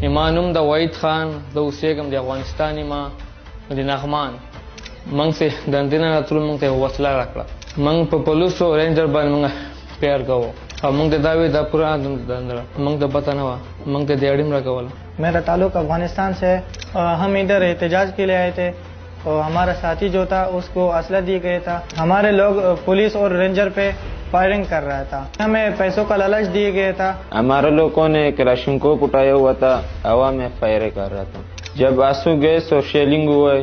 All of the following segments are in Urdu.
ایمانم د وحید خان د اوسېږم د افغانستان ما د نغمان موږ ته د اندینه راتلو موږ ته وسله راکړه موږ په پولیسو رینجر باندې موږ پیار کوو او موږ ته دا وی دا پورا موږ ته پته نه وه موږ ته دیاړي هم راکوله. میرا تعلق افغانستان سے ہم ادھر احتجاج کے لیے آئے تھے اور ہمارا ساتھی جو تھا اس کو اسلحہ دی گیا تھا. ہمارے لوگ پولیس اور رینجر پہ فائرنگ کر رہا تھا. ہمیں پیسوں کا لالچ دیے گیا تھا. ہمارے لوگوں نے کلاشنکوف اٹھایا ہوا تھا, ہوا میں فائر کر رہا تھا. جب آنسو گیس اور شیلنگ ہوئے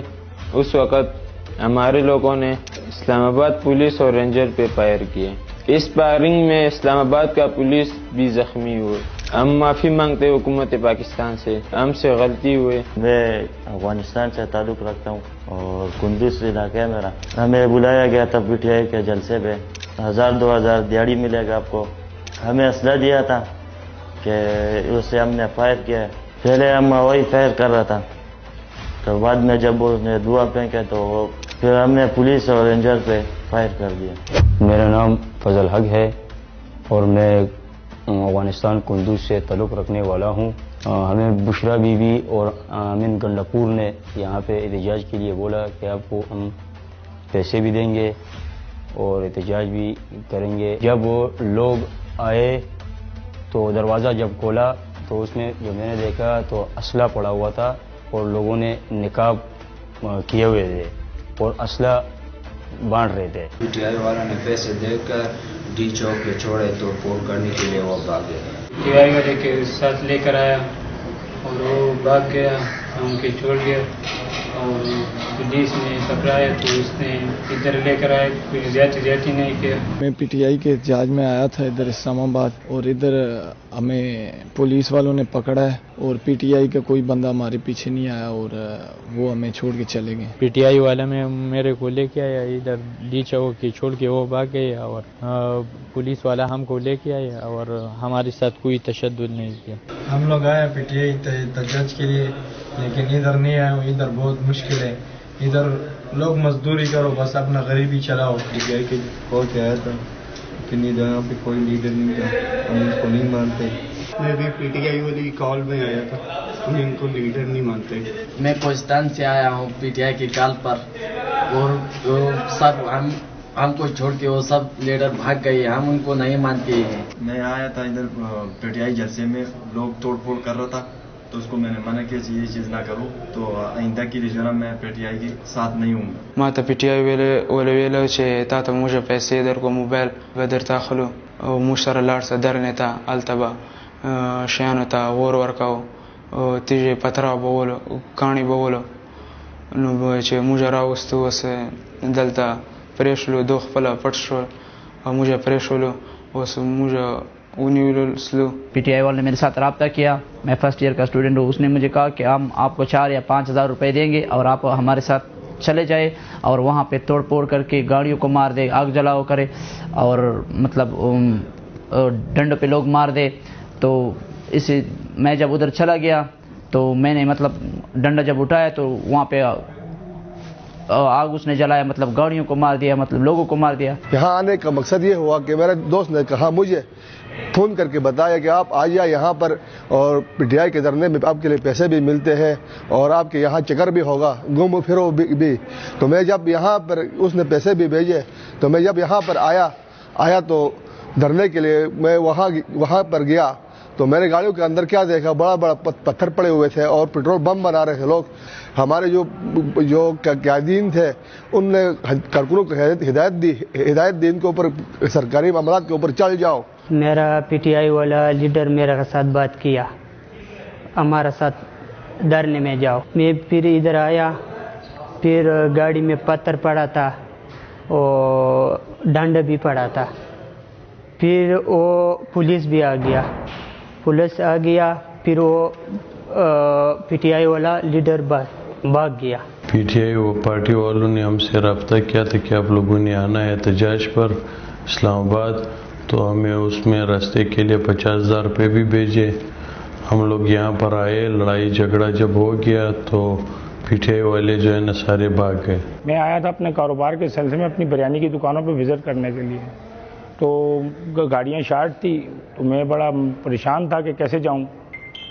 اس وقت ہمارے لوگوں نے اسلام آباد پولیس اور رینجر پہ فائر کیے. اس فائرنگ میں اسلام آباد کا پولیس بھی زخمی ہوئے. ہم معافی مانگتے حکومت پاکستان سے, ہم سے غلطی ہوئے. میں افغانستان سے تعلق رکھتا ہوں اور کندوز علاقہ ہے میرا. ہمیں بلایا گیا تھا پی ٹی آئی کے جلسے پہ. 1000-2000 دیہڑی ملے گا آپ کو. ہمیں اسلحہ دیا تھا کہ اس سے ہم نے فائر کیا. پہلے ہم وہی فائر کر رہا تھا تو بعد میں جب اس نے دعا پھینکا تو پھر ہم نے پولیس اور رینجر پہ فائر کر دیا. میرا نام فضل حق ہے اور میں افغانستان کندوز سے تعلق رکھنے والا ہوں. ہمیں بشرا بی بی اور امین گنڈاپور نے یہاں پہ احتجاج کے لیے بولا کہ آپ کو ہم پیسے بھی دیں گے اور احتجاج بھی کریں گے. جب وہ لوگ آئے تو دروازہ جب کھولا تو اس میں جب میں نے دیکھا تو اسلحہ پڑا ہوا تھا اور لوگوں نے نقاب کیے ہوئے تھے اور اسلحہ بانٹ رہے تھے. پی ٹی آئی والوں نے پیسے دے کر ڈی چوک پہ چھوڑے تو پور کرنے کے لیے وہ بھاگے. پی ٹی آئی والے کے ساتھ لے کر آیا اور وہ بھاگ گیا, ہم کے چھوڑ گیا اور پولیس نے پکڑایا تو اس نے ادھر لے کر آیا, کوئی زیادتی نہیں کیا. میں پی ٹی آئی کے احتجاج میں آیا تھا ادھر اسلام آباد اور ادھر ہمیں پولیس والوں نے پکڑا ہے اور پی ٹی آئی کا کوئی بندہ ہمارے پیچھے نہیں آیا اور وہ ہمیں چھوڑ کے چلے گئے. پی ٹی آئی والا میں میرے کو لے کے آیا ادھر ڈی چوک کی چھوڑ کے وہ بھاگ گئے اور پولیس والا ہم کو لے کے آیا اور ہمارے ساتھ کوئی تشدد نہیں کیا. ہم لوگ آئے پی ٹی آئی احتجاج کے لیے لیکن ادھر نہیں آئے. ادھر بہت مشکل ہے. ادھر لوگ مزدوری کرو بس اپنا غریبی چلاؤ. پی ٹی آئی کے کال پہ آیا تھا لیکن ادھر یہاں پہ کوئی لیڈر نہیں تھا, ہم اس کو نہیں مانتے. میں بھی پی ٹی آئی والی کال میں آیا تھا, ہم ان کو لیڈر نہیں مانتے. میں پاکستان سے آیا ہوں پی ٹی آئی کی کال پر اور سب ہم کو چھوڑ کے وہ سب لیڈر بھاگ گئے, ہم ان کو نہیں مانتے ہیں. میں آیا تھا ادھر پی ٹی آئی جلسے میں, لوگ توڑ پھوڑ کر رہا تھا تو اس کو میں نے منع کیا یہ چیز نہ کروں تو آئندہ کے لیے جو نا میں پی ٹی آئی کے ساتھ نہیں ہوں. ما ته پی ټي آی ویلو چې تا ته موږ پیسې درکو, موبایل به درته اخلو او موږ سره لاړ شه درنې ته هلته به شیانو ته اور ورکوو, تیږې پترا به ولو, کاڼي به ولو. نو چې موږ راوستو اوس دلته پرېښولو, دو خپله پټ شول او موږ پرېښولو. اوس موږ پی ٹی آئی والے نے میرے ساتھ رابطہ کیا. میں فرسٹ ایئر کا اسٹوڈنٹ ہوں. اس نے مجھے کہا کہ ہم آپ کو 4 یا 5 ہزار روپے دیں گے اور آپ ہمارے ساتھ چلے جائے اور وہاں پہ توڑ پھوڑ کر کے گاڑیوں کو مار دے, آگ جلاؤ کرے اور مطلب ڈنڈ پہ لوگ مار دے. تو میں جب ادھر چلا گیا تو میں نے مطلب ڈنڈا جب اٹھایا تو وہاں پہ آگ اس نے جلایا, مطلب گاڑیوں کو مار دیا, مطلب لوگوں کو مار دیا. یہاں آنے کا مقصد یہ ہوا کہ میرے دوست نے کہا, مجھے فون کر کے بتایا کہ آپ آئیے یہاں پر اور پی ٹی آئی کے دھرنے میں آپ کے لیے پیسے بھی ملتے ہیں اور آپ کے یہاں چکر بھی ہوگا, گھومو پھرو بھی. تو میں جب یہاں پر اس نے پیسے بھی بھیجے تو میں جب یہاں پر آیا تو دھرنے کے لیے میں وہاں پر گیا تو میں نے گاڑیوں کے اندر کیا دیکھا, بڑا بڑا پتھر پڑے ہوئے تھے اور پیٹرول بم بنا رہے تھے لوگ. ہمارے جو قائدین تھے ان نے کارکنوں کو ہدایت دی ان کے اوپر سرکاری معاملات کے اوپر چل جاؤ. میرا پی ٹی آئی والا لیڈر میرے ساتھ بات کیا, ہمارا ساتھ دھرنے میں جاؤ. میں پھر ادھر آیا, پھر گاڑی میں پتھر پڑا تھا اور ڈنڈ بھی پڑا تھا. پھر وہ پولیس بھی آ گیا, پھر وہ پی ٹی آئی والا لیڈر بھاگ گیا. پی ٹی آئی پارٹی والوں نے ہم سے رابطہ کیا تھا کہ آپ لوگوں نے آنا ہے احتجاج پر اسلام آباد, تو ہمیں اس میں راستے کے لیے 50,000 روپے بھی بھیجے. ہم لوگ یہاں پر آئے, لڑائی جھگڑا جب ہو گیا تو پی ٹی آئی والے جو ہے نا سارے بھاگ گئے. میں آیا تھا اپنے کاروبار کے سلسلے میں اپنی بریانی کی دکانوں پہ وزٹ کرنے کے لیے, تو گاڑیاں شارٹ تھی تو میں بڑا پریشان تھا کہ کیسے جاؤں.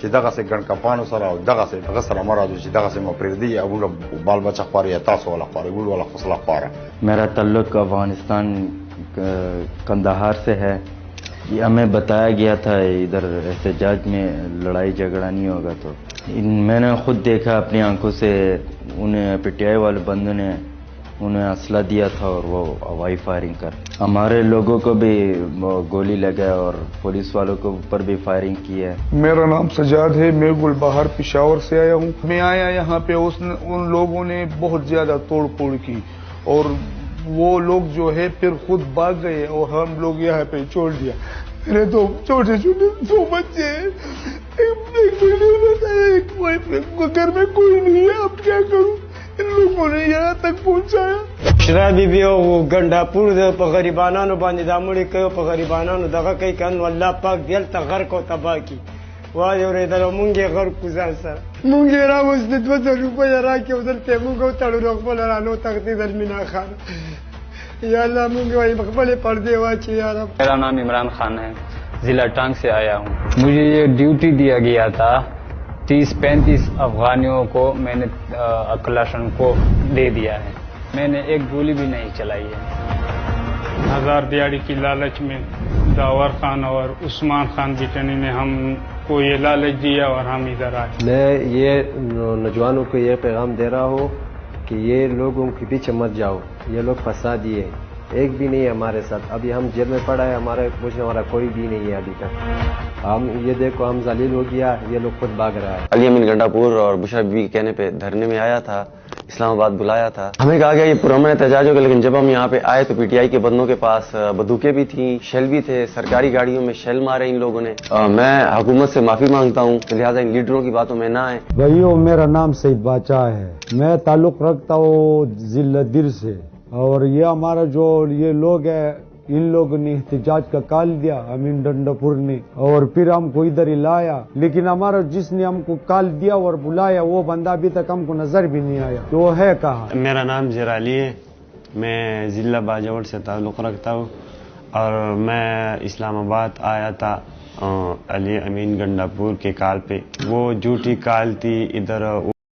چې دغه سه ګڼ کپانو سره او دغه سره مرادو چې دغه سه مپردي ابو بال بچا خوري تاسو ولا خوري ګول ولا خصله خورا. میرا تعلق افغانستان کندہار سے ہے. یہ ہمیں بتایا گیا تھا ادھر احتجاج میں لڑائی جھگڑا نہیں ہوگا, تو میں نے خود دیکھا اپنی آنکھوں سے, انہیں پی ٹی آئی والے بندوں نے انہیں اسلحہ دیا تھا اور وہ ہوائی فائرنگ کر ہمارے لوگوں کو بھی گولی لگا اور پولیس والوں کے اوپر بھی فائرنگ کی ہے. میرا نام سجاد ہے, میں گلبہار پشاور سے آیا ہوں. میں آیا یہاں پہ ان لوگوں نے بہت زیادہ توڑ پھوڑ کی اور وہ لوگ جو ہے پھر خود بھاگ گئے اور ہم لوگ یہاں پہ چھوڑ دیا. میرے دو چھوٹے چھوٹے دو بچے ہیں, ایک گھر میں کوئی نہیں ہے, اب کیا کروں, ان لوگوں نے یہاں تک پہنچایا. بشرا بیبی او گنڈاپور په غریبانو باندې دا مړي کوي, په غریبانو دغه کوي کنه الله پاک دل ته غرق او تباہ کی. وای اورېدل مونږ یې غرق ګزار سره مونږ یې راوستل 200 روپۍ راکې ودلته مونږ وتړو خپل رانو تقدیر مینا خان. یا اللہ مونږ وای خپل پردے واچي یا رب. میرا نام عمران خان ہے, ضلع ٹانگ سے آیا ہوں. مجھے یہ ڈیوٹی دیا گیا تھا 30-35 افغانیوں کو میں نے کلاشن کو دے دیا ہے, میں نے ایک گولی بھی نہیں چلائی ہے. ہزار دیہڑی کی لالچ میں داور خان اور عثمان خان بٹنی نے ہم کو یہ لالچ دیا اور ہم ادھر آئے. میں یہ نوجوانوں کو یہ پیغام دے رہا ہوں کہ یہ لوگوں کے پیچھے مت جاؤ, یہ لوگ فسادی ہے, ایک بھی نہیں ہے ہمارے ساتھ. ابھی ہم جیل میں پڑا ہے, ہمارے پوچھنے والا کوئی بھی نہیں ہے ابھی تک. ہم یہ دیکھو ہم ذلیل ہو گیا, یہ لوگ خود بھاگ رہا ہے. علی امین گنڈاپور اور بشرا بیوی کے کہنے پہ دھرنے میں آیا تھا, اسلام آباد بلایا تھا. ہمیں کہا گیا یہ پرامن احتجاج ہوگا, لیکن جب ہم یہاں پہ آئے تو پی ٹی آئی کے بندوں کے پاس بندوقیں بھی تھیں, شیل بھی تھے, سرکاری گاڑیوں میں شیل مارے ان لوگوں نے. میں حکومت سے معافی مانگتا ہوں کہ لہٰذا ان لیڈروں کی باتوں میں نہ آئے. بھائیو میرا نام سعید باچا ہے, میں تعلق رکھتا ہوں ضلع در سے, اور یہ ہمارا جو یہ لوگ ہیں ان لوگوں نے احتجاج کا کال دیا امین ڈنڈاپور نے, اور پھر ہم کو ادھر ہی لایا, لیکن ہمارا جس نے ہم کو کال دیا اور بلایا وہ بندہ ابھی تک ہم کو نظر بھی نہیں آیا, تو وہ ہے کہاں. میرا نام جرالی ہے, میں ضلع باجوڑ سے تعلق رکھتا ہوں, اور میں اسلام آباد آیا تھا علی امین گنڈاپور کے کال پہ. وہ جھوٹی کال تھی, ادھر